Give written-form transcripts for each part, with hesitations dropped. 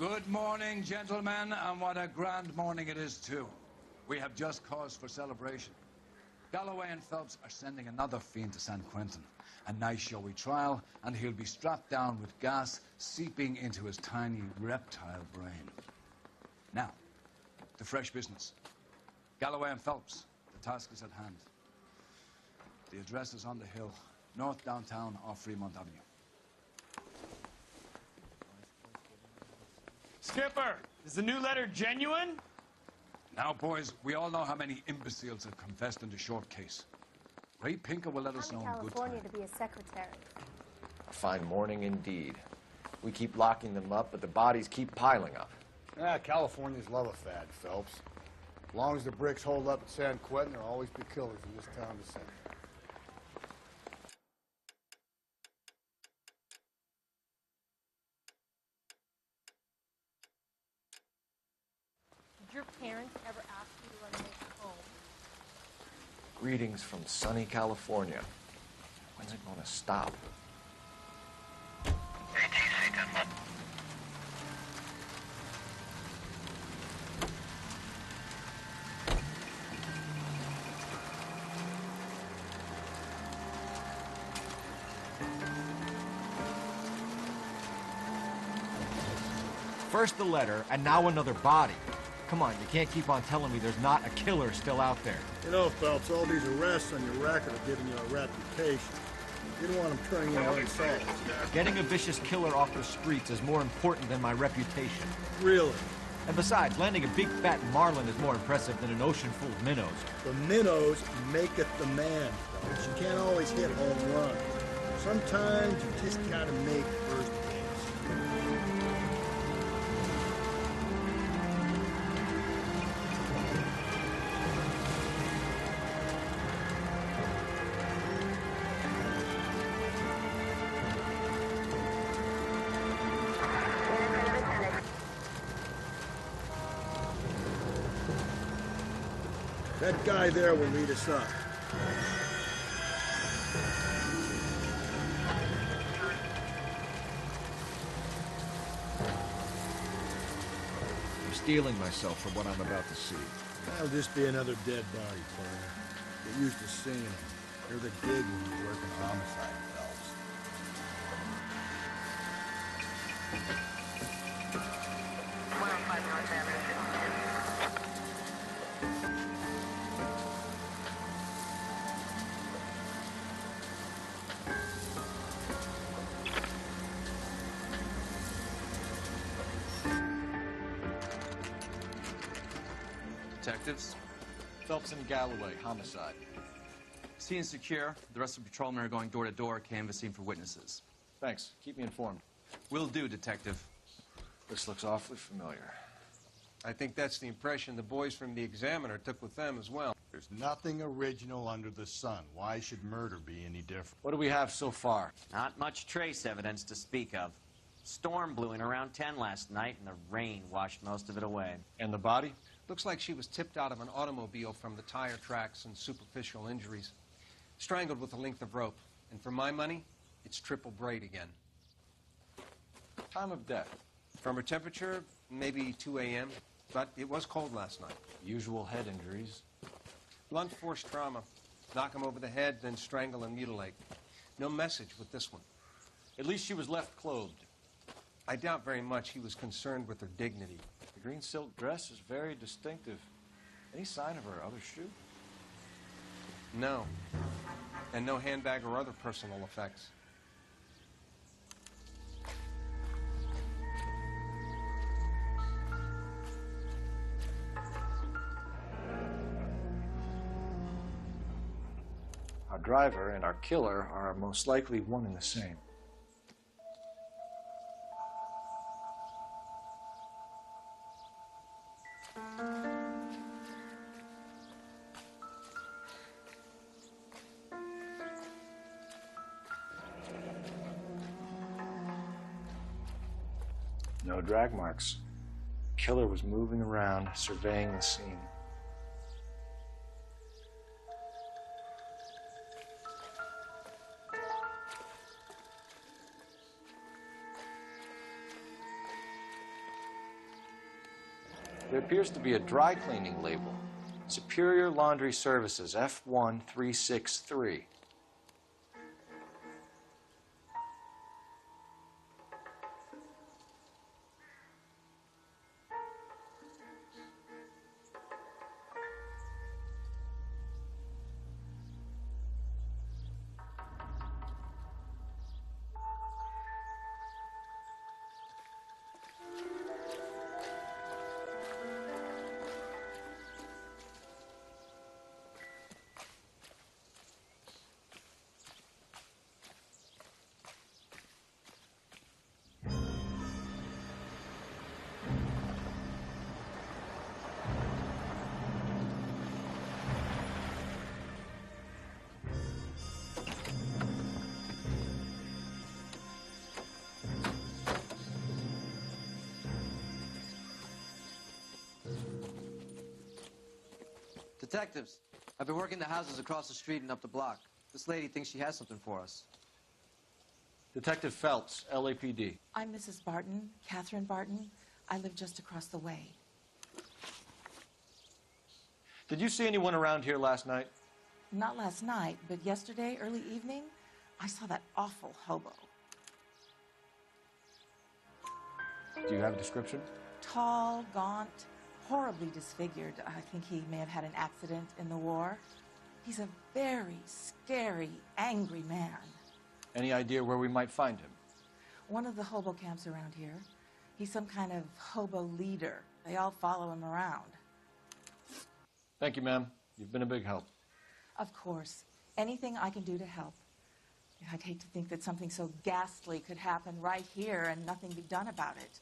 Good morning, gentlemen, and what a grand morning it is, too. We have just cause for celebration. Galloway and Phelps are sending another fiend to San Quentin. A nice showy trial, and he'll be strapped down with gas seeping into his tiny reptile brain. Now, to fresh business. Galloway and Phelps, the task is at hand. The address is on the hill, north downtown off Fremont Avenue. Skipper, is the new letter genuine? Now, boys, we all know how many imbeciles have confessed in the short case. Ray Pinker will let us know in good time. California to be a secretary. A fine morning indeed. We keep locking them up, but the bodies keep piling up. Yeah, Californians love a fad, Phelps. As long as the bricks hold up at San Quentin, there'll always be killers in this town to send. Did your parents ever ask you to run away from home? Greetings from sunny California. When's it going to stop? First the letter, and now another body. Come on, you can't keep on telling me there's not a killer still out there. You know, Phelps, all these arrests on your record are giving you a reputation. You don't want them turning you unsolved. Getting a vicious killer off the streets is more important than my reputation. Really? And besides, landing a big fat marlin is more impressive than an ocean full of minnows. The minnows maketh the man, Phelps. You can't always hit home runs. Sometimes you just gotta make first base. That guy there will lead us up. I'm steeling myself for what I'm about to see. That'll just be another dead body, partner. Get used to seeing them. They're the gig when you work in homicide, Phelps. Detectives, Phelps and Galloway, homicide. scene secure. The rest of the patrolmen are going door to door, canvassing for witnesses. Thanks. Keep me informed. Will do, Detective. This looks awfully familiar. I think that's the impression the boys from the Examiner took with them as well. There's nothing original under the sun. Why should murder be any different? What do we have so far? Not much trace evidence to speak of. Storm blew in around 10 last night, and the rain washed most of it away. And the body? Looks like she was tipped out of an automobile from the tire tracks and superficial injuries. Strangled with a length of rope. And for my money, it's triple braid again. Time of death? From her temperature, maybe 2 a.m., but it was cold last night. Usual head injuries. Blunt force trauma. Knock him over the head, then strangle and mutilate. No message with this one. At least she was left clothed. I doubt very much he was concerned with her dignity. The green silk dress is very distinctive. Any sign of her other shoe? No. And no handbag or other personal effects. Our driver and our killer are most likely one and the same. No drag marks. Killer was moving around, surveying the scene. There appears to be a dry cleaning label. Superior Laundry Services, F1363. Detectives, I've been working the houses across the street and up the block. This lady thinks she has something for us. Detective Phelps, LAPD. I'm Mrs. Barton, Catherine Barton. I live just across the way. Did you see anyone around here last night? Not last night, but yesterday, early evening, I saw that awful hobo. Do you have a description? Tall, gaunt, horribly disfigured. I think he may have had an accident in the war. He's a very scary, angry man. Any idea where we might find him? One of the hobo camps around here. He's some kind of hobo leader. They all follow him around. Thank you, ma'am. You've been a big help. Of course. Anything I can do to help. I'd hate to think that something so ghastly could happen right here and nothing be done about it.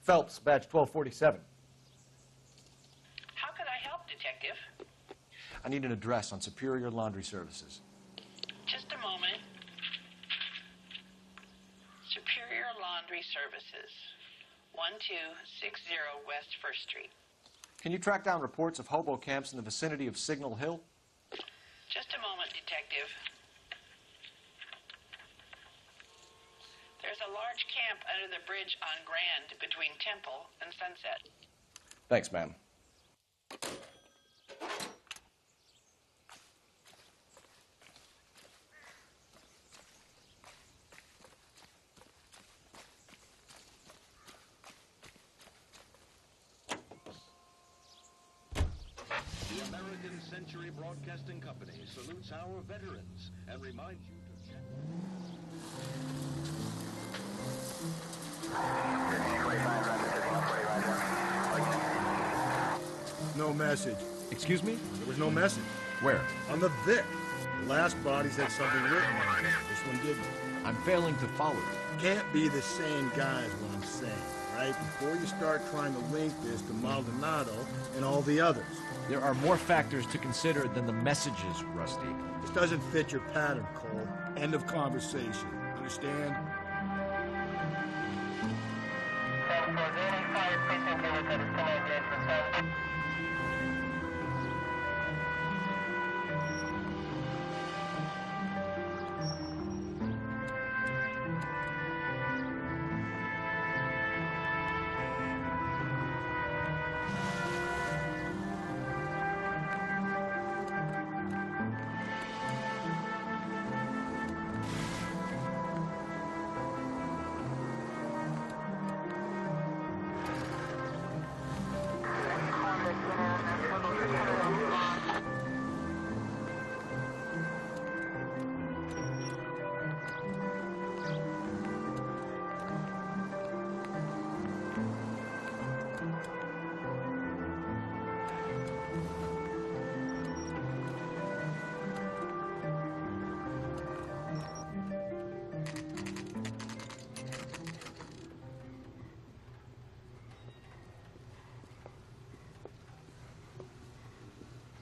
Phelps, badge 1247. How can I help, Detective? I need an address on Superior Laundry Services. Just a moment. Superior Laundry Services, 1260 West 1st Street. Can you track down reports of hobo camps in the vicinity of Signal Hill? Just a moment, Detective. There's a large camp under the bridge on Grand between Temple and Sunset. Thanks, ma'am. The American Century Broadcasting Company salutes our veterans and reminds you to check. No message. Excuse me? There was no message. Where? On the Vic. The last bodies had something written on it. This one didn't. I'm failing to follow you. Can't be the same guy is what I'm saying, right? Before you start trying to link this to Maldonado and all the others. There are more factors to consider than the messages, Rusty. This doesn't fit your pattern, Cole. End of conversation. Understand?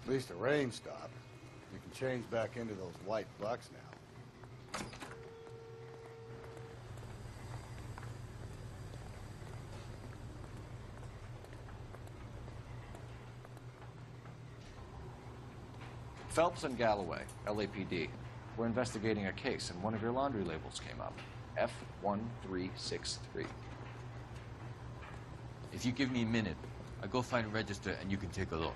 At least the rain stopped. You can change back into those white bucks now. Phelps and Galloway, LAPD. We're investigating a case, and one of your laundry labels came up. F1363. If you give me a minute, I'll go find a register and you can take a look.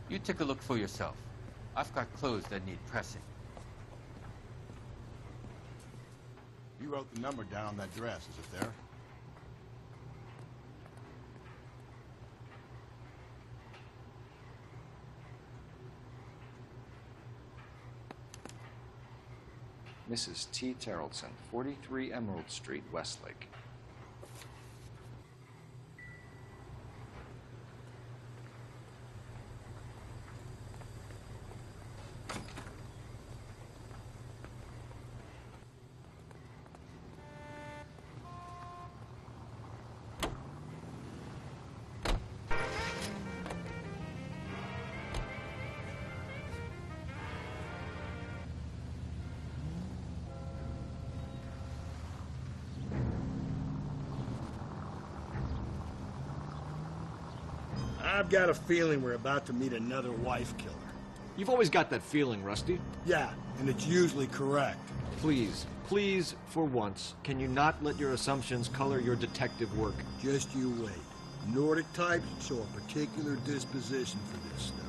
You take a look for yourself. I've got clothes that need pressing. You wrote the number down on that dress, is it there? Mrs. T. Terrellson, 43 Emerald Street, Westlake. I've got a feeling we're about to meet another wife killer. You've always got that feeling, Rusty. Yeah, and it's usually correct. Please, please, for once, can you not let your assumptions color your detective work? Just you wait. Nordic types show a particular disposition for this stuff.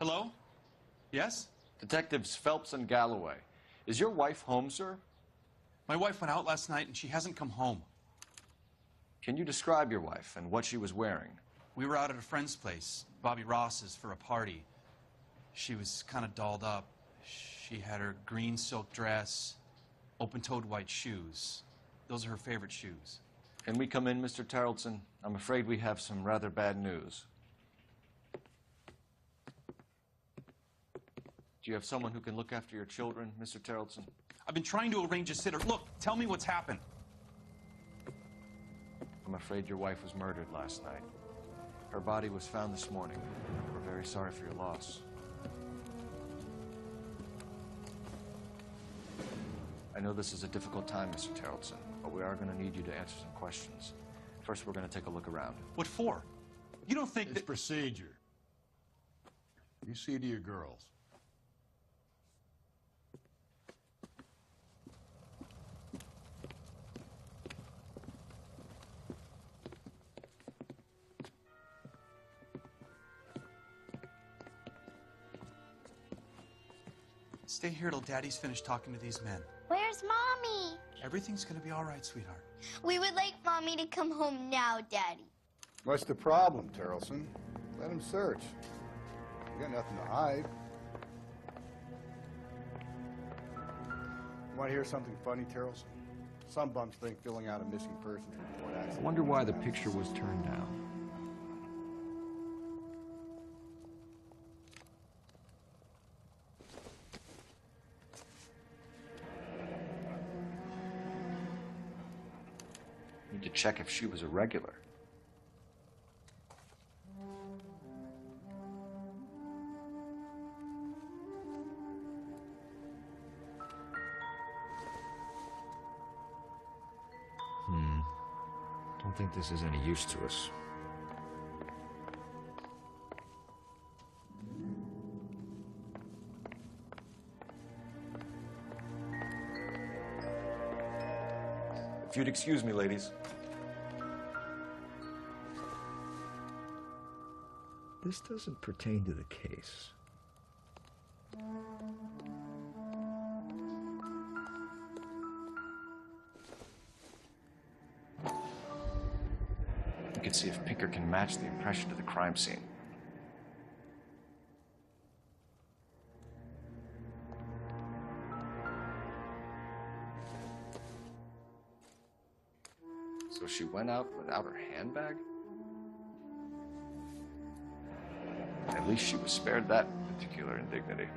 Hello? Yes? Detectives Phelps and Galloway. Is your wife home, sir? My wife went out last night and she hasn't come home. Can you describe your wife and what she was wearing? We were out at a friend's place, Bobby Ross's, for a party. She was kind of dolled up. She had her green silk dress, open-toed white shoes. Those are her favorite shoes. Can we come in, Mr. Tarleton? I'm afraid we have some rather bad news. Do you have someone who can look after your children, Mr. Tarleton? I've been trying to arrange a sitter. Look, tell me what's happened. I'm afraid your wife was murdered last night. Her body was found this morning. We're very sorry for your loss. I know this is a difficult time, Mr. Tarleton, but we are going to need you to answer some questions. First, we're going to take a look around. What for? You don't think It's procedure. You see to your girls. Stay here till Daddy's finished talking to these men. Where's Mommy? Everything's gonna be all right, sweetheart. We would like Mommy to come home now, Daddy. What's the problem, Terrelson? Let him search. You got nothing to hide. Want to hear something funny, Terrelson? Some bums think filling out a missing persons report I accident. wonder why the picture was turned down. Need to check if she was a regular. Don't think this is any use to us. If you'd excuse me, ladies. This doesn't pertain to the case. We can see if Pinker can match the impression to the crime scene. So she went out without her handbag? At least she was spared that particular indignity.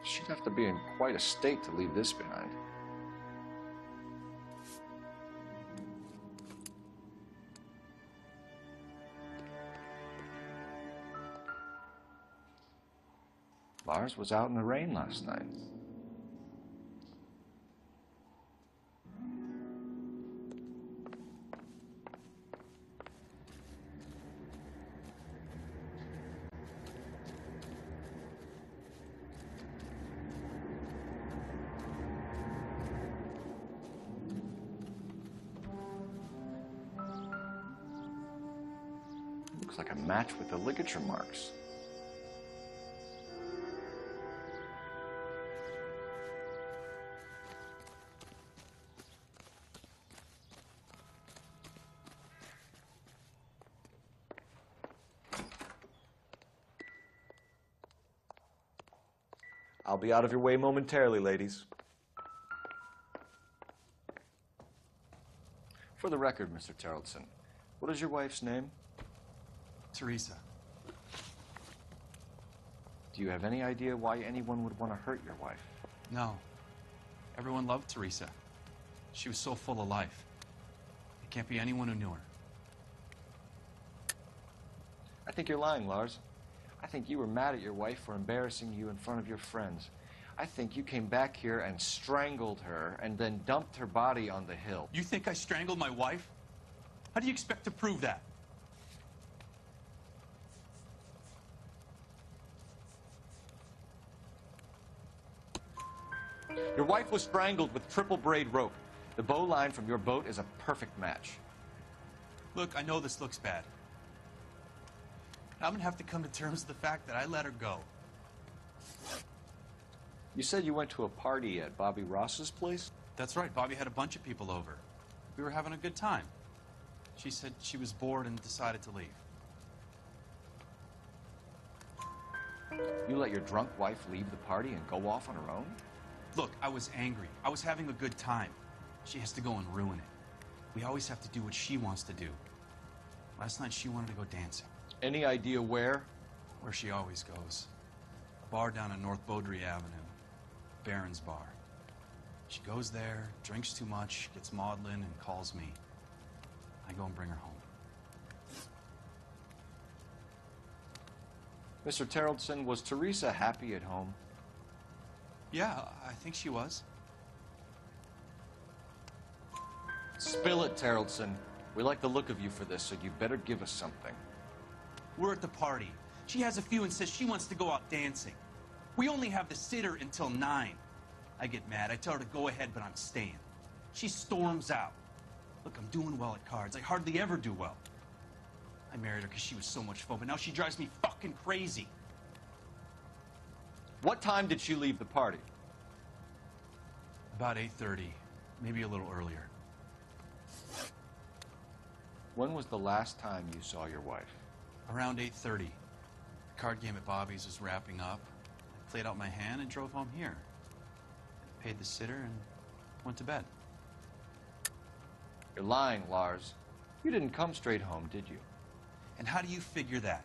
She'd have to be in quite a state to leave this behind. Lars was out in the rain last night. Looks like a match with the ligature marks. I'll be out of your way momentarily, ladies. For the record, Mr. Terrellson, what is your wife's name? Teresa. Do you have any idea why anyone would want to hurt your wife? No. Everyone loved Teresa. She was so full of life. It can't be anyone who knew her. I think you're lying, Lars. I think you were mad at your wife for embarrassing you in front of your friends. I think you came back here and strangled her and then dumped her body on the hill. You think I strangled my wife? How do you expect to prove that? Your wife was strangled with triple braid rope. The bow line from your boat is a perfect match. Look, I know this looks bad. I'm gonna have to come to terms with the fact that I let her go. You said you went to a party at Bobby Ross's place? That's right. Bobby had a bunch of people over. We were having a good time. She said she was bored and decided to leave. You let your drunk wife leave the party and go off on her own? Look, I was angry. I was having a good time. She has to go and ruin it. We always have to do what she wants to do. Last night she wanted to go dancing. Any idea where? Where she always goes. A bar down on North Beaudry Avenue. Barron's Bar. She goes there, drinks too much, gets maudlin, and calls me. I go and bring her home. Mr. Terrellson, was Teresa happy at home? Yeah, I think she was. Spill it, Terrellson. We like the look of you for this, so you better give us something. We're at the party. She has a few and says she wants to go out dancing. We only have the sitter until 9. I get mad. I tell her to go ahead, but I'm staying. She storms out. Look, I'm doing well at cards. I hardly ever do well. I married her because she was so much fun, but now she drives me fucking crazy. What time did she leave the party? About 8:30, maybe a little earlier. When was the last time you saw your wife? Around 8:30. The card game at Bobby's was wrapping up. I played out my hand and drove home here. Paid the sitter and went to bed. You're lying, Lars. You didn't come straight home, did you? And how do you figure that?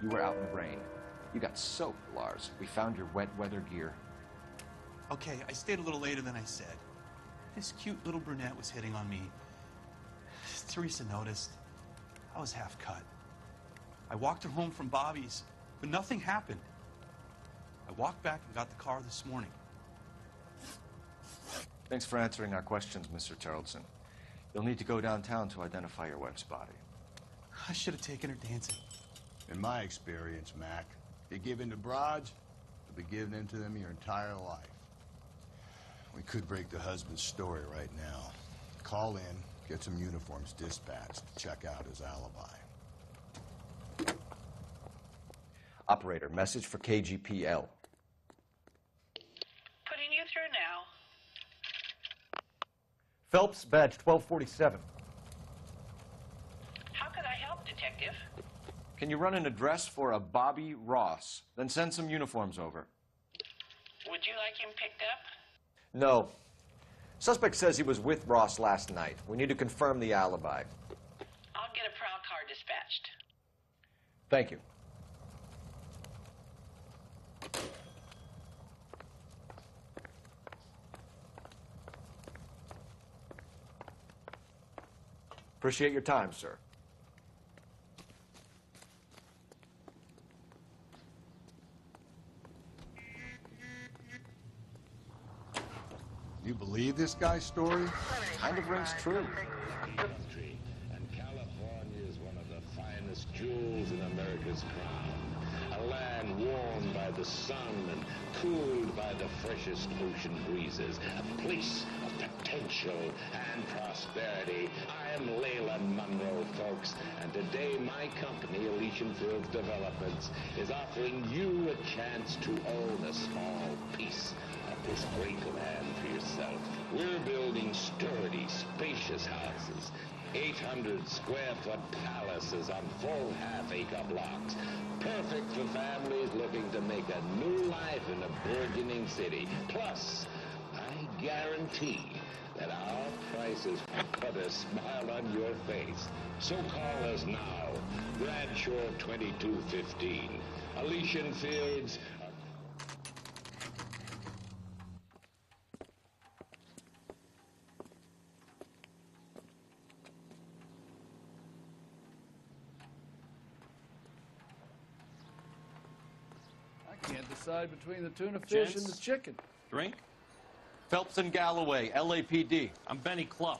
You were out in the rain. You got soaked, Lars. We found your wet weather gear. Okay, I stayed a little later than I said. This cute little brunette was hitting on me. Teresa noticed. I was half cut. I walked her home from Bobby's, but nothing happened. I walked back and got the car this morning. Thanks for answering our questions, Mr. Terrellson. You'll need to go downtown to identify your wife's body. I should have taken her dancing. In my experience, Mac, you give in to broads, you'll be giving in to them your entire life. We could break the husband's story right now. Call in, get some uniforms dispatched to check out his alibi. Operator, message for KGPL. Putting you through now. Phelps, badge 1247. How could I help, Detective? Can you run an address for a Bobby Ross? Then send some uniforms over. Would you like him picked up? No. Suspect says he was with Ross last night. We need to confirm the alibi. I'll get a prowl car dispatched. Thank you. Appreciate your time, sir. You believe this guy's story? Kind of rings true. Country, and California is one of the finest jewels in America's crown. A land warmed by the sun and cooled by the freshest ocean breezes. A place of potential and prosperity. I am Leyland Monroe, folks, and today my company, Elysian Fields Developments, is offering you a chance to own a small piece of this great land for yourself. We're building sturdy, spacious houses, 800 square foot palaces on full half-acre blocks, perfect for families looking to make a new life in a burgeoning city. Plus, I guarantee that our prices put a smile on your face. So call us now, Bradshaw 2215, Elysian Fields. Can't decide between the tuna fish and the chicken. Drink? Phelps and Galloway, LAPD. I'm Benny Clough.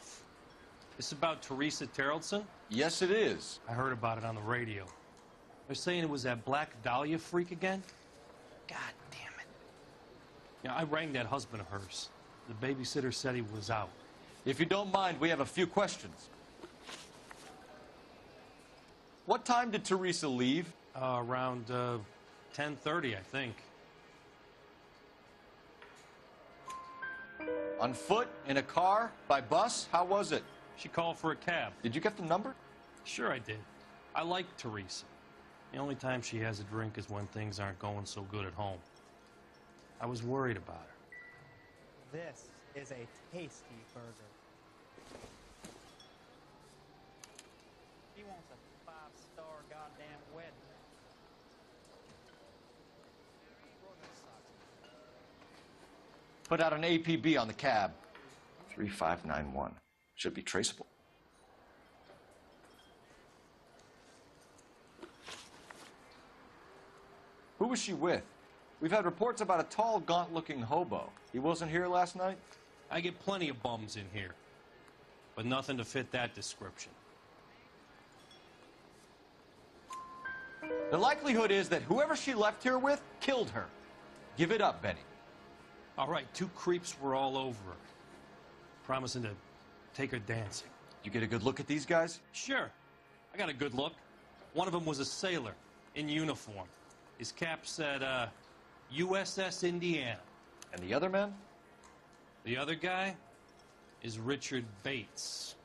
This about Teresa Terrellson? Yes, it is. I heard about it on the radio. They're saying it was that Black Dahlia freak again? God damn it. Yeah, I rang that husband of hers. The babysitter said he was out. If you don't mind, we have a few questions. What time did Teresa leave? Around 10:30, I think. On foot? In a car? By bus? How was it? She called for a cab. Did you get the number? Sure I did. I like Teresa. The only time she has a drink is when things aren't going so good at home. I was worried about her. This is a tasty burger. He wants a 5-star goddamn wedding. Put out an APB on the cab. 3591. Should be traceable. Who was she with? We've had reports about a tall, gaunt-looking hobo. He wasn't here last night? I get plenty of bums in here, but nothing to fit that description. The likelihood is that whoever she left here with killed her. Give it up, Benny. All right, 2 creeps were all over her, promising to take her dancing. You get a good look at these guys? Sure. I got a good look. One of them was a sailor in uniform. His cap said, USS Indiana. And the other man? The other guy is Richard Bates.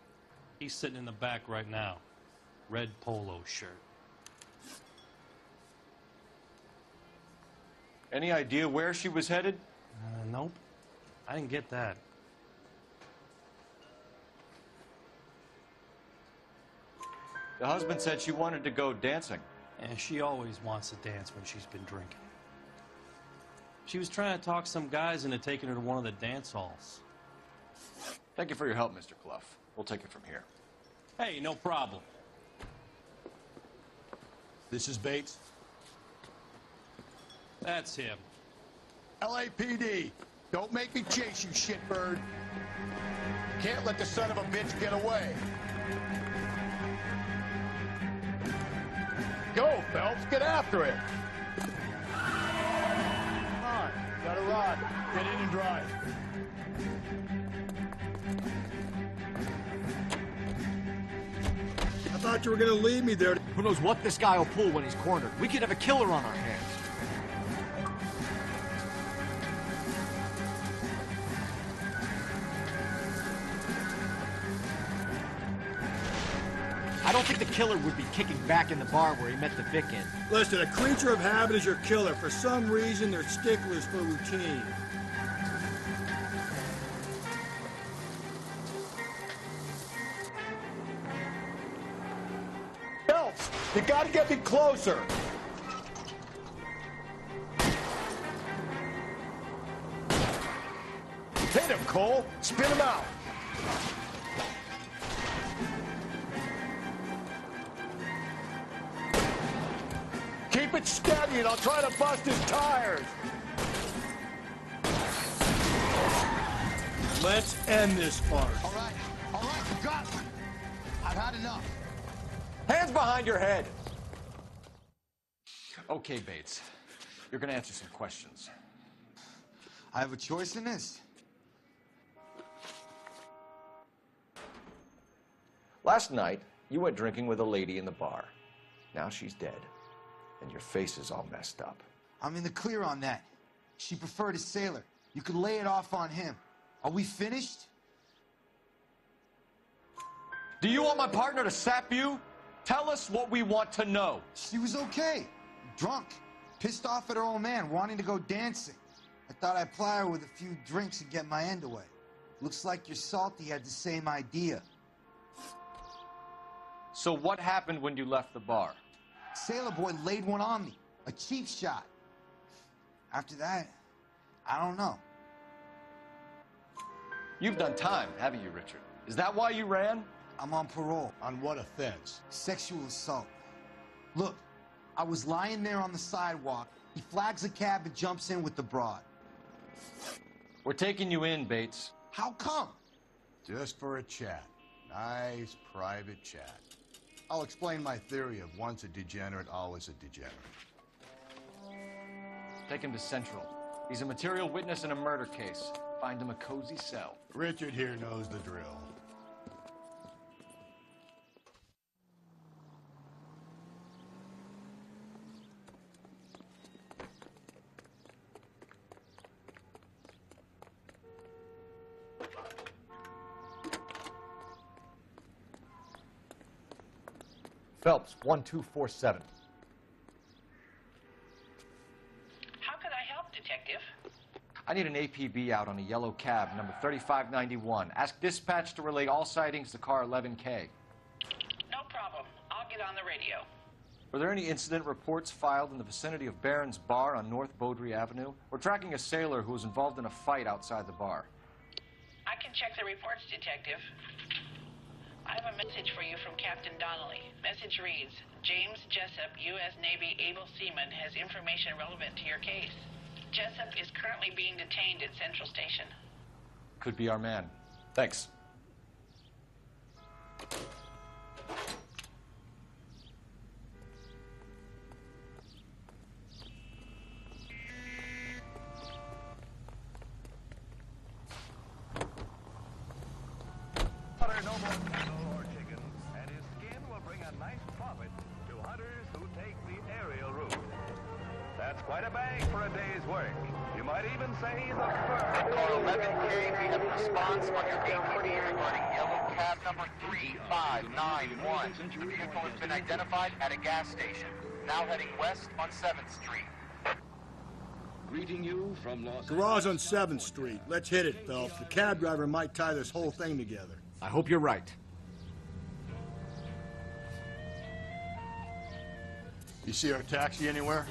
He's sitting in the back right now. Red polo shirt. Any idea where she was headed? Nope. I didn't get that. The husband said she wanted to go dancing. And she always wants to dance when she's been drinking. She was trying to talk some guys into taking her to one of the dance halls. Thank you for your help, Mr. Clough. We'll take it from here. Hey, no problem. This is Bates. That's him. LAPD, don't make me chase you, shitbird. Can't let the son of a bitch get away. Go, Phelps, get after it. Come on, got a rod. Get in and drive. I thought thought you were gonna leave me there. Who knows what this guy will pull when he's cornered? We could have a killer on our hands. I don't think the killer would be kicking back in the bar where he met the Vic in. Listen, a creature of habit is your killer. For some reason, they're sticklers for routine. Phelps, you gotta get me closer. Hit him, Cole. Spin him out. Keep it steady and I'll try to bust his tires. Let's end this farce. All right, you got me. I've had enough. Hands behind your head. Okay, Bates. You're gonna answer some questions. I have a choice in this. Last night, you went drinking with a lady in the bar. Now she's dead. And your face is all messed up. I'm in the clear on that. She preferred a sailor. You could lay it off on him. Are we finished? Do you want my partner to sap you? Tell us what we want to know. She was okay. Drunk. Pissed off at her old man, wanting to go dancing. I thought I'd ply her with a few drinks and get my end away. Looks like your salty had the same idea. So what happened when you left the bar? Sailor boy laid one on me. A cheap shot. After that, I don't know. You've done time, haven't you, Richard? Is that why you ran? I'm on parole. On what offense? Sexual assault. Look, I was lying there on the sidewalk. He flags a cab and jumps in with the broad. We're taking you in, Bates. How come? Just for a chat. Nice private chat. I'll explain my theory of once a degenerate, always a degenerate. Take him to Central. He's a material witness in a murder case. Find him a cozy cell. Richard here knows the drill. Phelps, 1247. How could I help, Detective? I need an APB out on a yellow cab, number 3591. Ask dispatch to relay all sightings to car 11K. No problem. I'll get on the radio. Were there any incident reports filed in the vicinity of Barron's Bar on North Beaudry Avenue? We're tracking a sailor who was involved in a fight outside the bar. I can check the reports, Detective. I have a message for you from Captain Donnelly. Message reads, James Jessup, U.S. Navy able seaman, has information relevant to your case. Jessup is currently being detained at Central Station. Could be our man. Thanks. No more cattle or chickens, and his skin will bring a nice profit to hunters who take the aerial route. That's quite a bag for a day's work. You might even say the fur. Car 11K, we have a response on your APB regarding yellow cab number 3591. The vehicle has been identified at a gas station, now heading west on 7th Street. Greeting you from Los Garage on 7th Street. Let's hit it, Phelps. The cab driver might tie this whole thing together. I hope you're right. You see our taxi anywhere?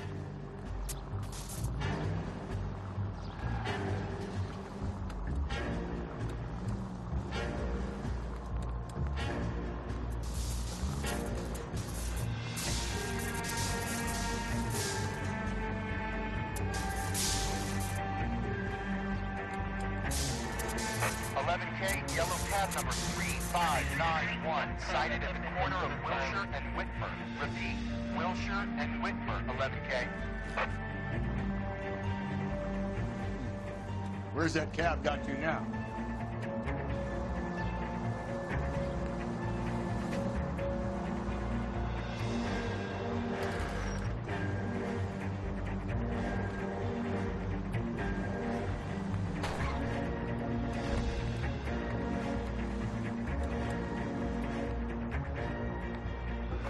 Yellow cab number 3591, sighted at the corner of Wilshire and Whitford. Repeat, Wilshire and Whitford, 11K. Where's that cab got to now?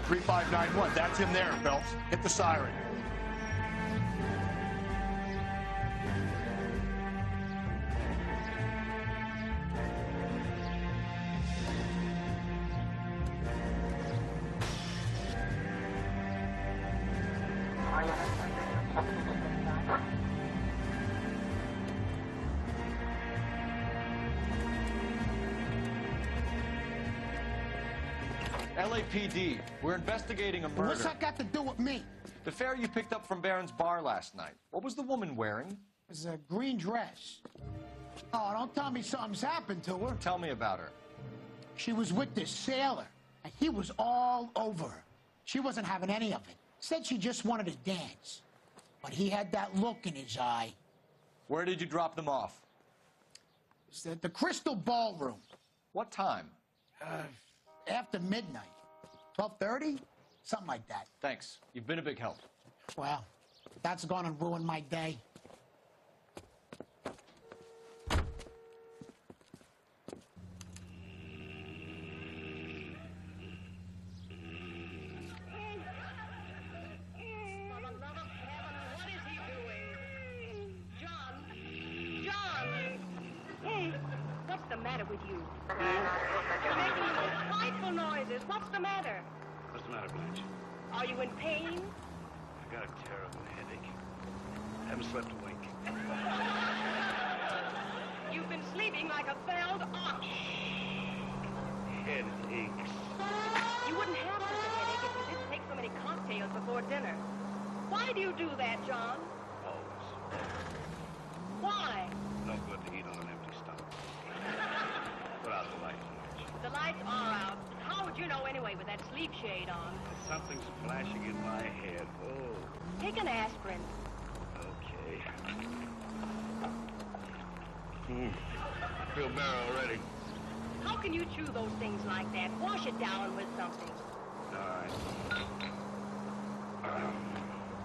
3591. That's him there, Phelps. Hit the siren. LAPD, we're investigating a murder. What's that got to do with me? The fare you picked up from Barron's bar last night. What was the woman wearing? It was a green dress. Oh, don't tell me something's happened to her. Tell me about her. She was with this sailor, and he was all over her. She wasn't having any of it. Said she just wanted to dance. But he had that look in his eye. Where did you drop them off? It was at the Crystal Ballroom. What time? After midnight. 12:30? Something like that. Thanks. You've been a big help. Well, that's gonna ruin my day. What's the matter with you? You're making the most frightful noises. What's the matter? What's the matter, Blanche? Are you in pain? I got a terrible headache. I haven't slept a wink. You've been sleeping like a felled ox. Headaches. You wouldn't have such a headache if you didn't take so many cocktails before dinner. Why do you do that, John? Always. Why? No good to eat on an empty stomach. Put out the lights, Blanche. The lights are out. How would you know anyway with that sleep shade on? Something's flashing in my head. Oh. Take an aspirin. Okay. I feel better already. How can you chew those things like that? Wash it down with something. All right.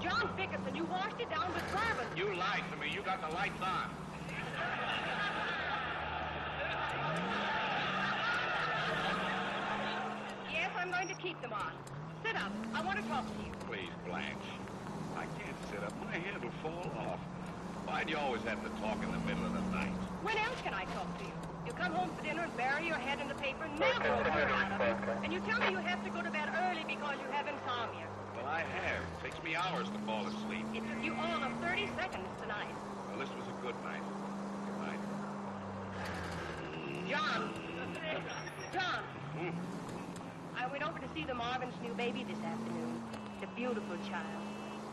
John Bickerson, you washed it down with bourbon. You lied to me. You got the lights on. Yes, I'm going to keep them on. Sit up. I want to talk to you. Please, Blanche. I can't sit up. My head will fall off. Why do you always have to talk in the middle of the night? When else can I talk to you? You come home for dinner and bury your head in the paper and never worry out of it. And you tell me you have to go to bed early because you have insomnia. Well, I have. It takes me hours to fall asleep. It took you all of 30 seconds tonight. Well, this was a good night. Good night. John. John. I went over to see the Marvins' new baby this afternoon. The beautiful child.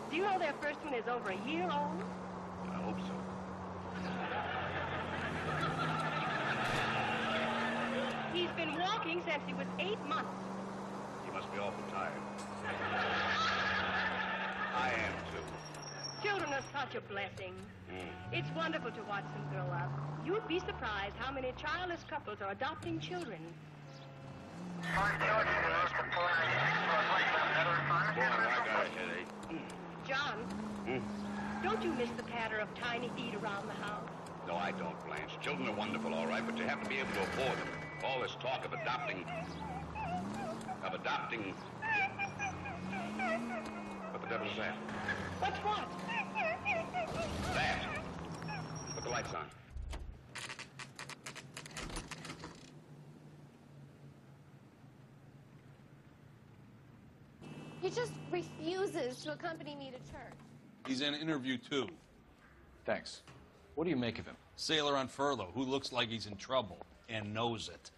Do you know their first one is over a year old? I hope so. He's been walking since he was 8 months. He must be awful tired. I am, too. Children are such a blessing. It's wonderful to watch them grow up. You'd be surprised how many childless couples are adopting children. Boy, I got a headache. John, don't you miss the patter of tiny feet around the house? No, I don't, Blanche. Children are wonderful, all right, but you have to be able to afford them. All this talk of adopting... What the devil is that? What's what? That! Put the lights on. He just refuses to accompany me to church. He's in interview 2. Thanks. What do you make of him? Sailor on furlough who looks like he's in trouble and knows it.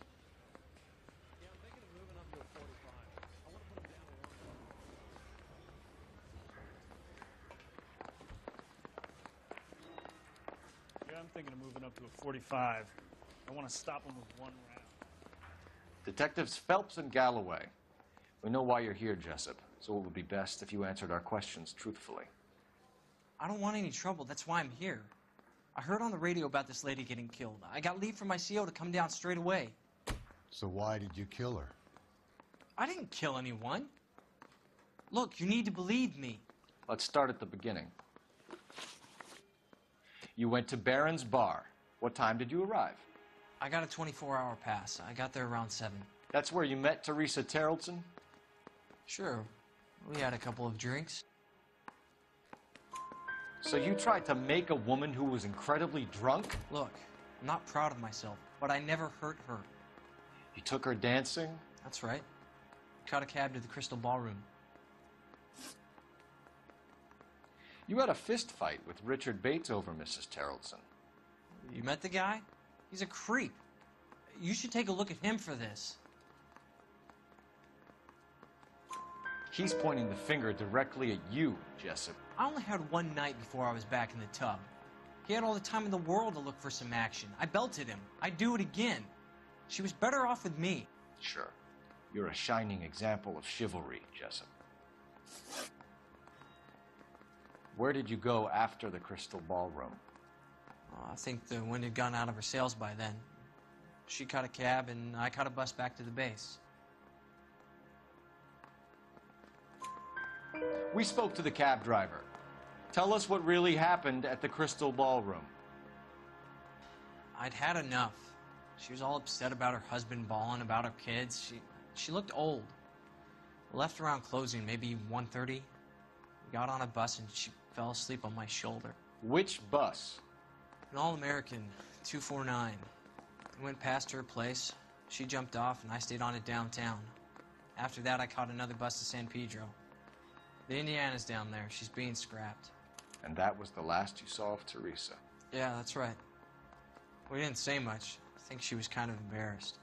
Yeah, I'm thinking of moving up to a 45. I want to stop him with one round. Detectives Phelps and Galloway. We know why you're here, Jessup, so it would be best if you answered our questions truthfully. I don't want any trouble. That's why I'm here. I heard on the radio about this lady getting killed. I got leave from my CO to come down straight away. So why did you kill her? I didn't kill anyone. Look, you need to believe me. Let's start at the beginning. You went to Barron's bar. What time did you arrive? I got a 24-hour pass. I got there around 7. That's where you met Teresa Terrelson? Sure. We had a couple of drinks. So you tried to make a woman who was incredibly drunk? Look, I'm not proud of myself, but I never hurt her. You took her dancing? That's right. Caught a cab to the Crystal Ballroom. You had a fist fight with Richard Bates over Mrs. Terrellson. You met the guy? He's a creep. You should take a look at him for this. He's pointing the finger directly at you, Jessup. I only had one night before I was back in the tub. He had all the time in the world to look for some action. I belted him. I'd do it again. She was better off with me. Sure. You're a shining example of chivalry, Jessup. Where did you go after the Crystal Ballroom? I think the wind had gone out of her sails by then. She caught a cab, and I caught a bus back to the base. We spoke to the cab driver. Tell us what really happened at the Crystal Ballroom. I'd had enough. She was all upset about her husband bawling about her kids. She looked old. Left around closing, maybe 1:30. We got on a bus, and she fell asleep on my shoulder. Which bus? An All-American, 249. I went past her place. She jumped off, and I stayed on it downtown. After that, I caught another bus to San Pedro. The Indiana's down there. She's being scrapped. And that was the last you saw of Teresa? Yeah, that's right. We didn't say much. I think she was kind of embarrassed.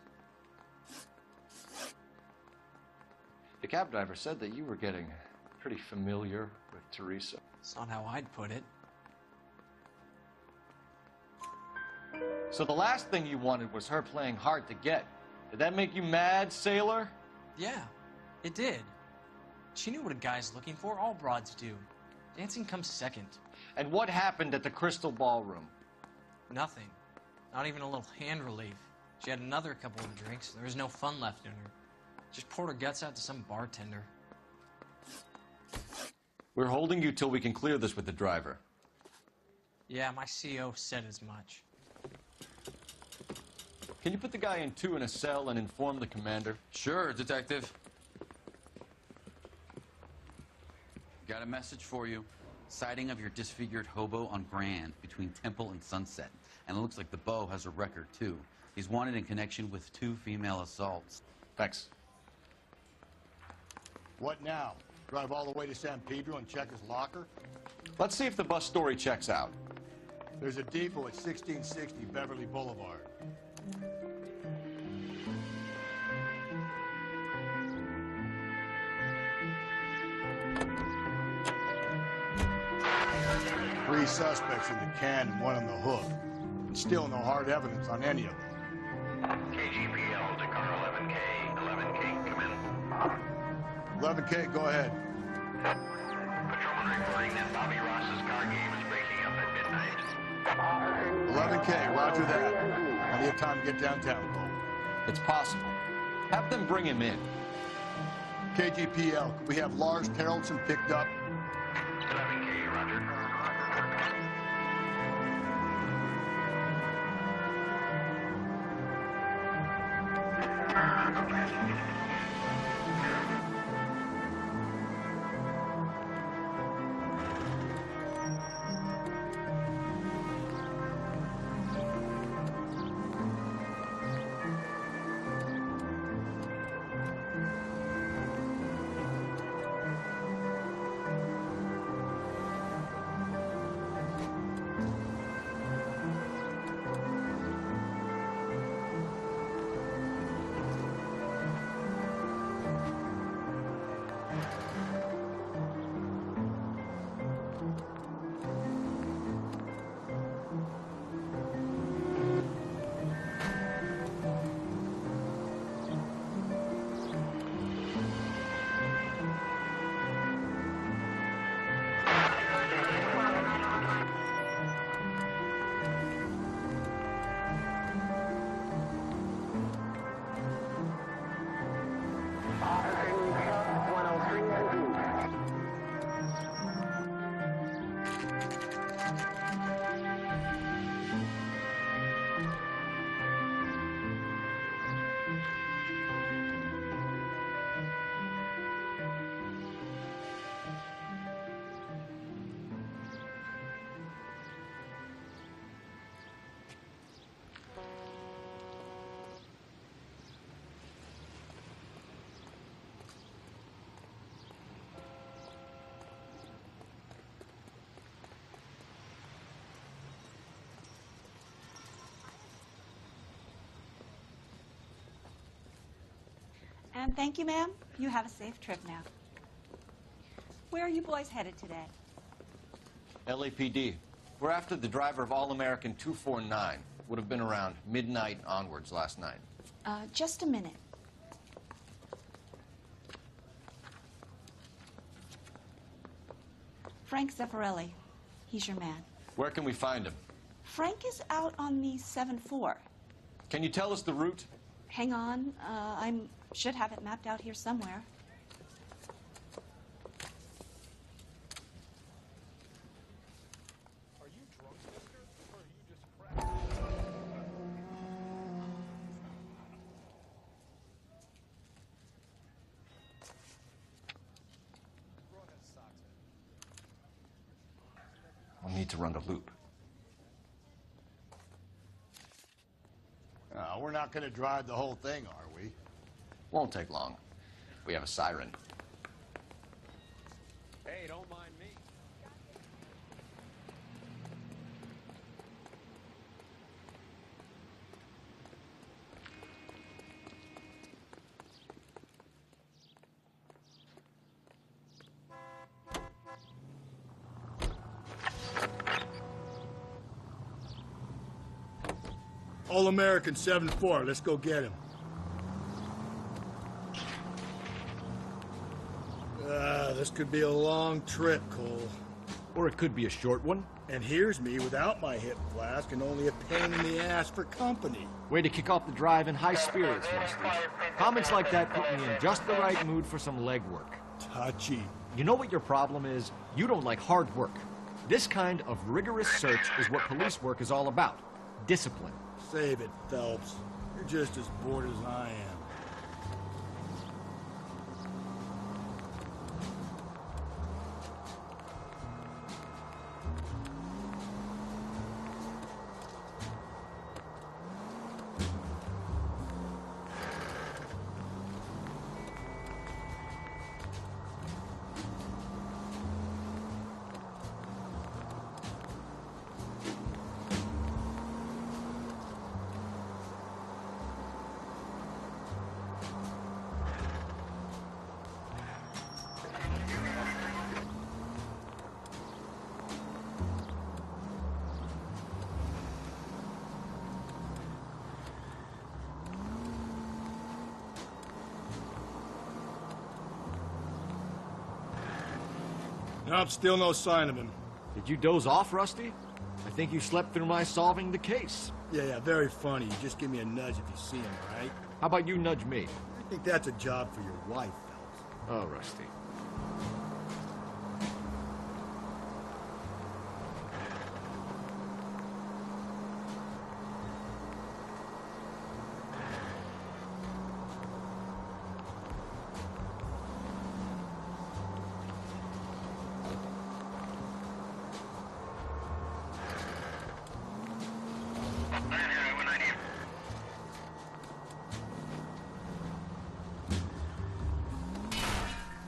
The cab driver said that you were getting pretty familiar with Teresa. It's not how I'd put it. So the last thing you wanted was her playing hard to get. Did that make you mad, sailor? Yeah, it did. She knew what a guy's looking for. All broads do. Dancing comes second. And what happened at the Crystal Ballroom? Nothing. Not even a little hand relief. She had another couple of drinks. There was no fun left in her. Just poured her guts out to some bartender. We're holding you till we can clear this with the driver. Yeah, my CO said as much. Can you put the guy in 2 in a cell and inform the commander? Sure, Detective. Got a message for you. Sighting of your disfigured hobo on Grand between Temple and Sunset. And it looks like the beau has a record, too. He's wanted in connection with 2 female assaults. Thanks. What now? Drive all the way to San Pedro and check his locker? Let's see if the bus story checks out. There's a depot at 1660 Beverly Boulevard. Three suspects in the can and 1 on the hook. And still no hard evidence on any of them. KGPL to car 11K. 11K, come in. 11K, go ahead. Patrolman reporting that Bobby Ross's car game is breaking up at midnight. 11K, roger that. Plenty of time to get downtown, Cole. It's possible. Have them bring him in. KGPL, could we have Lars Terrellson picked up? 11K, roger. And thank you, ma'am. You have a safe trip now. Where are you boys headed today? LAPD. We're after the driver of All-American 249. Would have been around midnight onwards last night. Just a minute. Frank Zeffirelli. He's your man. Where can we find him? Frank is out on the 7-4. Can you tell us the route? Hang on. I should have it mapped out here somewhere. Are you drunk, mister? Or are you just cracked? We'll need to run the loop. We're not going to drive the whole thing, are we? Won't take long. We have a siren. Hey, don't mind me. All-American 7-4. Let's go get him. This could be a long trip, Cole. Or it could be a short one. And here's me without my hip flask and only a pain in the ass for company. Way to kick off the drive in high spirits, Rusty. Comments like that put me in just the right mood for some legwork. Touchy. You know what your problem is? You don't like hard work. This kind of rigorous search is what police work is all about. Discipline. Save it, Phelps. You're just as bored as I am. Nope, still no sign of him. Did you doze off, Rusty? I think you slept through my solving the case. Yeah, very funny. You just give me a nudge if you see him, all right? How about you nudge me? I think that's a job for your wife, Phelps. Oh, Rusty.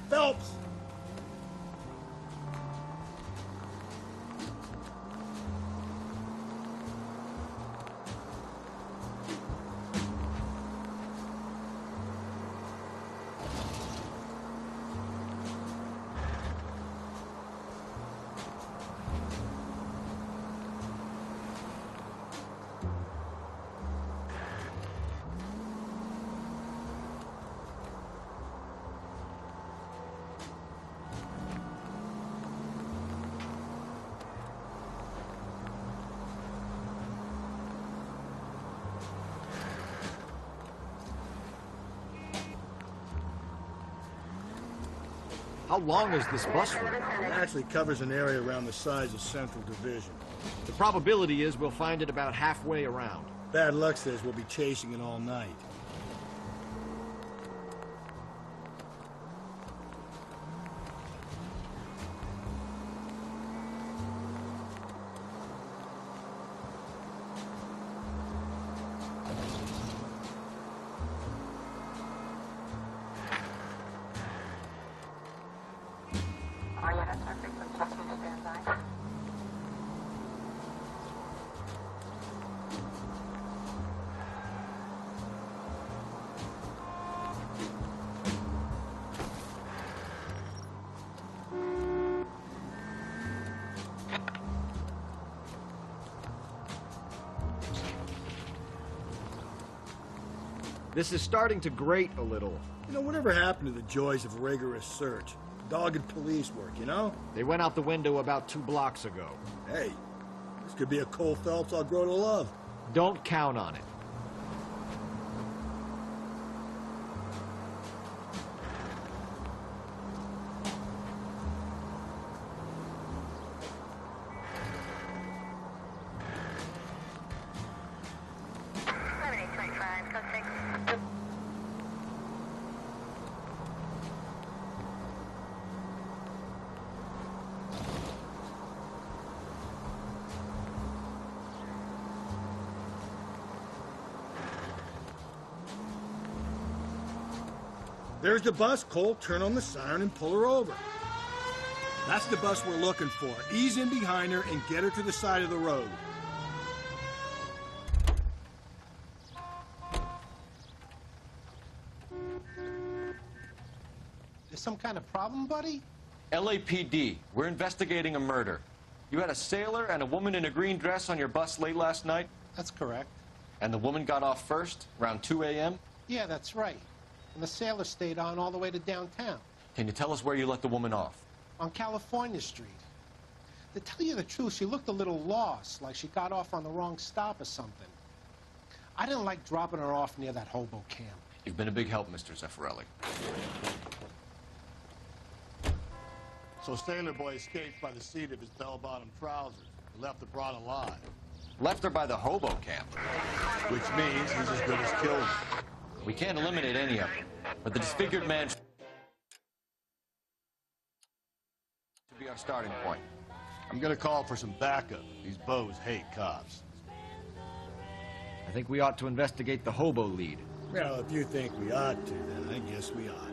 Phelps! How long is this bus route? It actually covers an area around the size of Central Division. The probability is we'll find it about halfway around. Bad luck says we'll be chasing it all night. This is starting to grate a little. You know, whatever happened to the joys of rigorous search? Dogged police work, you know? They went out the window about 2 blocks ago. Hey, this could be a Cole Phelps I'll grow to love. Don't count on it. There's the bus, Cole. Turn on the siren and pull her over. That's the bus we're looking for. Ease in behind her and get her to the side of the road. There's some kind of problem, buddy? LAPD. We're investigating a murder. You had a sailor and a woman in a green dress on your bus late last night? That's correct. And the woman got off first, around 2 a.m.? Yeah, that's right. And the sailor stayed on all the way to downtown. Can you tell us where you let the woman off? On California Street. To tell you the truth, she looked a little lost, like she got off on the wrong stop or something. I didn't like dropping her off near that hobo camp. You've been a big help, Mr. Zeffirelli. So Sailor Boy escaped by the seat of his bell-bottom trousers. He left the broad alive. Left her by the hobo camp. Which means he's as good as killed her. We can't eliminate any of them, but the disfigured man should be our starting point. I'm gonna call for some backup. These bows hate cops. I think we ought to investigate the hobo lead. Well, if you think we ought to, then I guess we ought.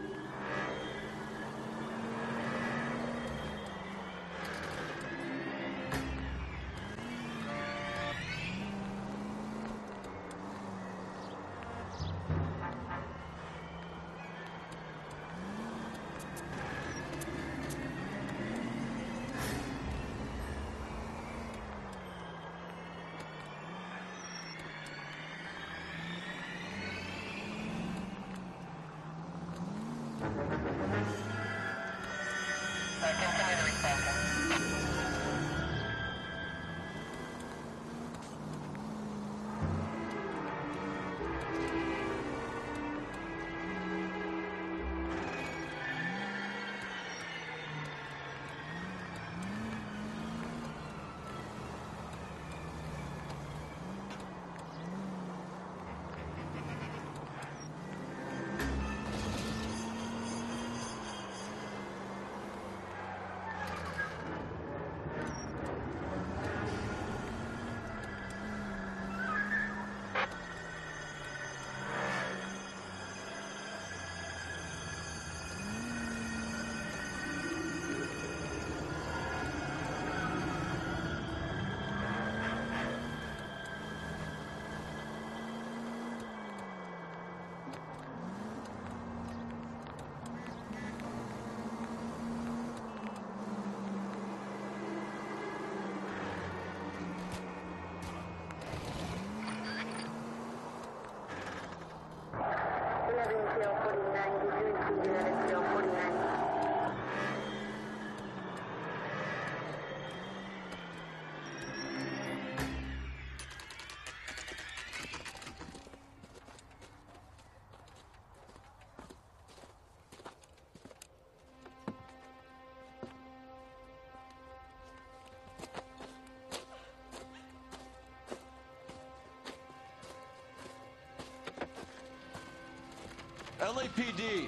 LAPD,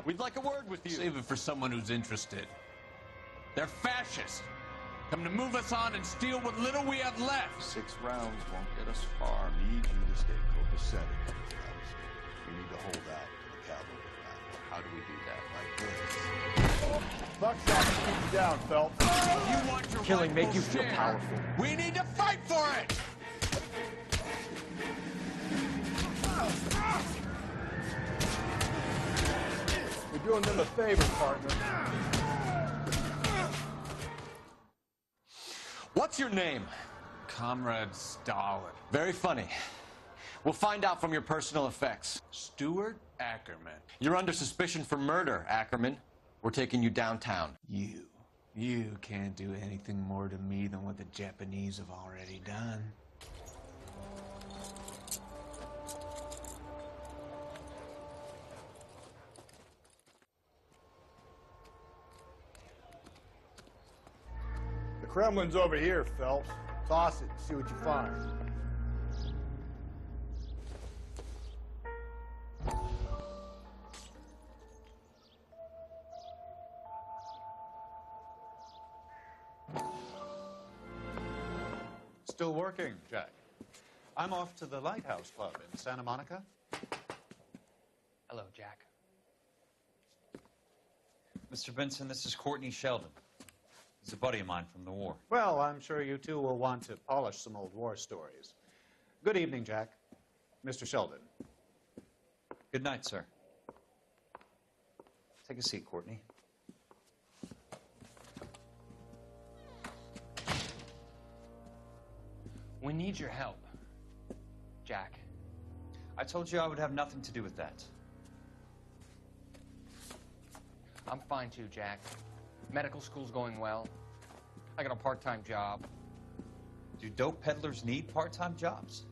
we'd like a word with you. Save it for someone who's interested. They're fascists. Come to move us on and steal what little we have left. 6 rounds won't get us far. I need you to stay copacetic, Phelps. We need to hold out to the cavalry battle. How do we do that? Like this. Buckshot will keep you down, Phelps. You want your Killing make you rightful feel share. powerful. We need to fight for it! You're doing them a favor, partner. What's your name? Comrade Stalin. Very funny. We'll find out from your personal effects. Stuart Ackerman. You're under suspicion for murder, Ackerman. We're taking you downtown. You can't do anything more to me than what the Japanese have already done. The Kremlin's over here, Phelps. Toss it, see what you find. Still working, Jack. I'm off to the Lighthouse Club in Santa Monica. Hello, Jack. Mr. Benson, this is Courtney Sheldon. He's a buddy of mine from the war. Well, I'm sure you two will want to polish some old war stories. Good evening, Jack. Mr. Sheldon. Good night, sir. Take a seat, Courtney. We need your help, Jack. I told you I would have nothing to do with that. I'm fine too, Jack. Medical school's going well. I got a part-time job. Do dope peddlers need part-time jobs?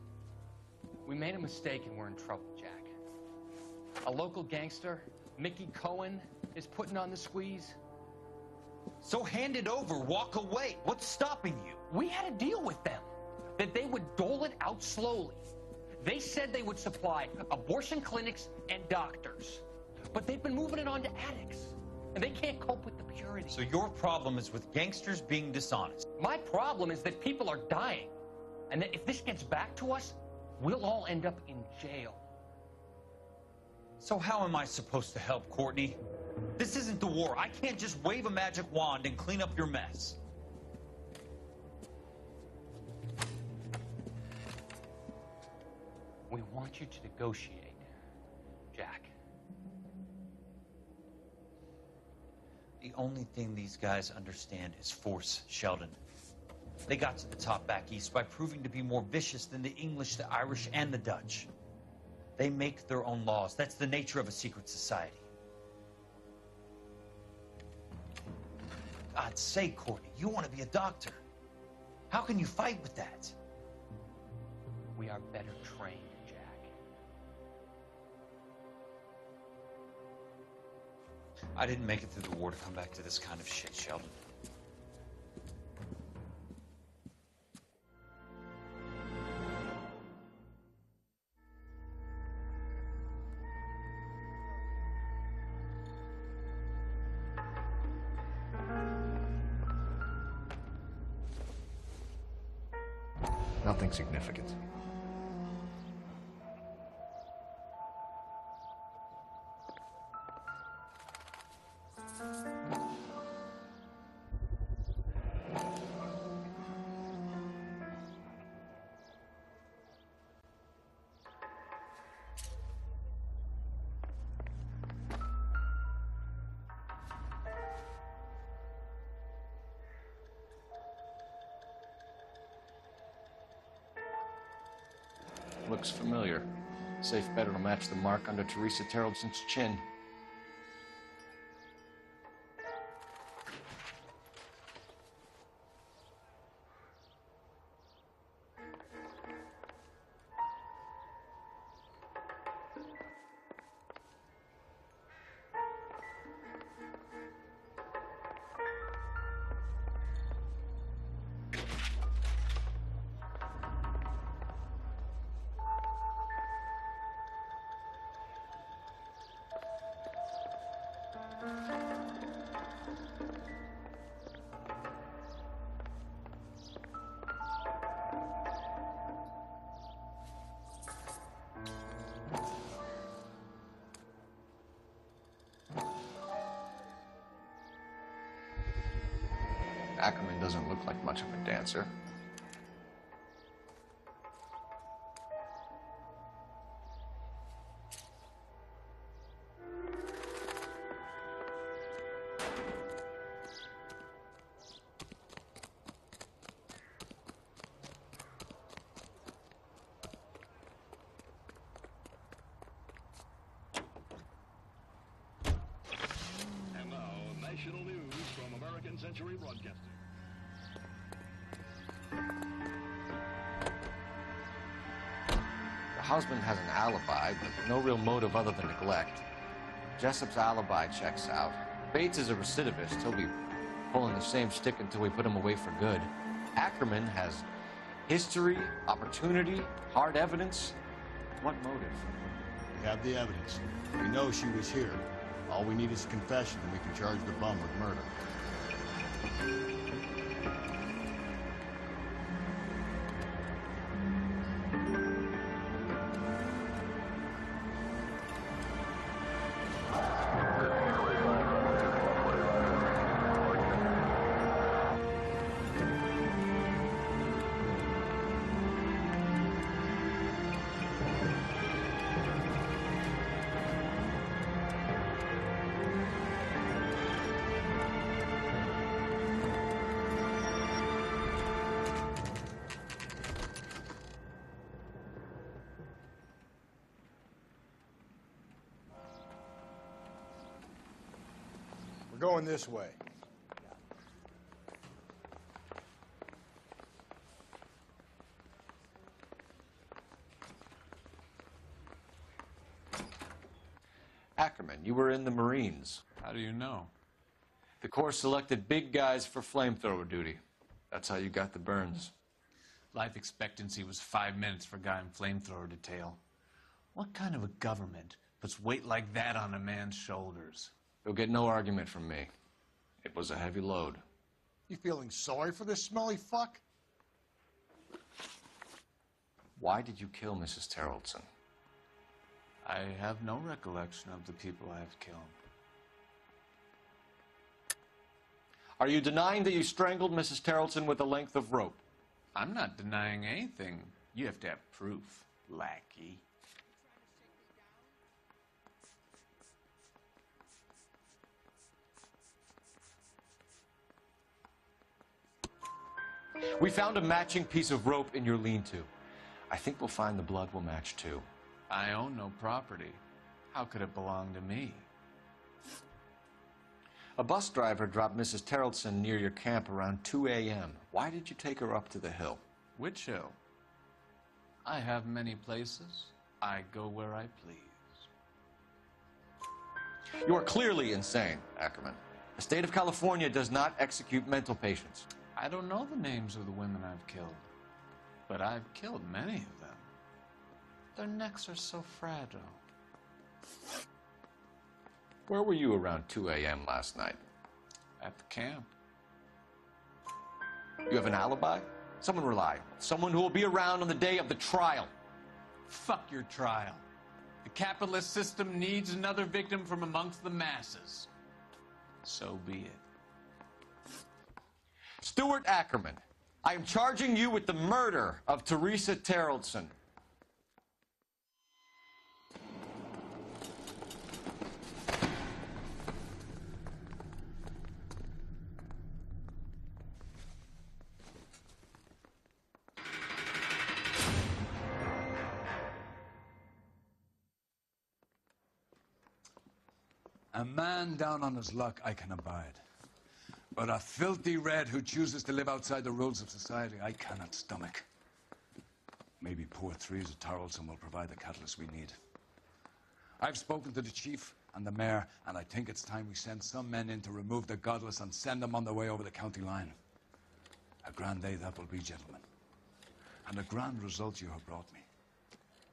We made a mistake and we're in trouble, Jack. A local gangster, Mickey Cohen, is putting on the squeeze. So hand it over, walk away. What's stopping you? We had a deal with them that they would dole it out slowly. They said they would supply abortion clinics and doctors, but they've been moving it on to addicts, and they can't cope with the purity. So your problem is with gangsters being dishonest? My problem is that people are dying, and that if this gets back to us, we'll all end up in jail. So how am I supposed to help, Courtney? This isn't the war. I can't just wave a magic wand and clean up your mess. We want you to negotiate, Jack. The only thing these guys understand is force, Sheldon. They got to the top back east by proving to be more vicious than the English, the Irish, and the Dutch. They make their own laws. That's the nature of a secret society. God's sake, Courtney, you want to be a doctor. How can you fight with that? We are better trained, Jack. I didn't make it through the war to come back to this kind of shit, Sheldon. Nothing significant. Looks familiar. Safe bet it'll match the mark under Teresa Terreldson's chin. Ackerman doesn't look like much of a dancer. Broadcasting. The husband has an alibi, but no real motive other than neglect. Jessup's alibi checks out. Bates is a recidivist. He'll be pulling the same stick until we put him away for good. Ackerman has history, opportunity, hard evidence. What motive? We have the evidence. We know she was here. All we need is a confession, and we can charge the bum with murder. We're going this way. Ackerman, you were in the Marines. How do you know? The Corps selected big guys for flamethrower duty. That's how you got the burns. Life expectancy was 5 minutes for a guy in flamethrower detail. What kind of a government puts weight like that on a man's shoulders? You'll get no argument from me. It was a heavy load. You feeling sorry for this smelly fuck? Why did you kill Mrs. Terrellson? I have no recollection of the people I have killed. Are you denying that you strangled Mrs. Terrellson with a length of rope? I'm not denying anything. You have to have proof, lackey. We found a matching piece of rope in your lean-to. I think we'll find the blood will match too. I own no property. How could it belong to me? A bus driver dropped Mrs. Terrellson near your camp around 2 a.m. Why did you take her up to the hill? Which hill? I have many places. I go where I please. You are clearly insane, Ackerman. The state of California does not execute mental patients. I don't know the names of the women I've killed, but I've killed many of them. Their necks are so fragile. Where were you around 2 a.m. last night? At the camp. You have an alibi? Someone reliable. Someone who will be around on the day of the trial. Fuck your trial. The capitalist system needs another victim from amongst the masses. So be it. Stuart Ackerman, I am charging you with the murder of Teresa Terrellson. A man down on his luck I can abide. But a filthy red who chooses to live outside the rules of society, I cannot stomach. Maybe poor Teresa Terrellson will provide the catalyst we need. I've spoken to the chief and the mayor, and I think it's time we send some men in to remove the godless and send them on their way over the county line. A grand day that will be, gentlemen. And a grand result you have brought me.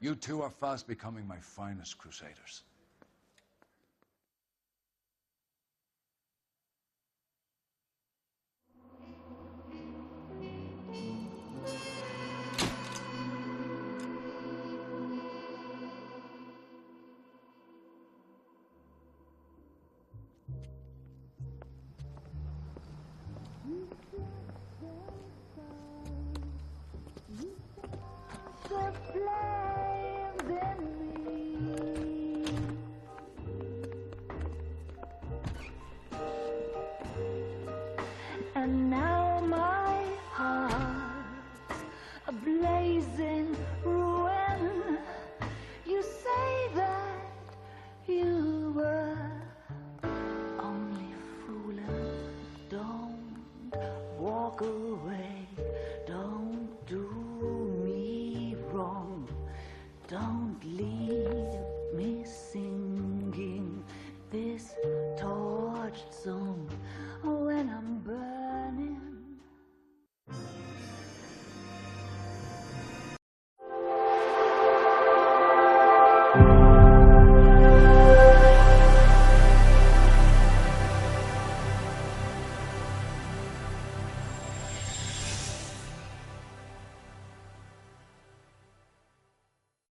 You two are fast becoming my finest crusaders.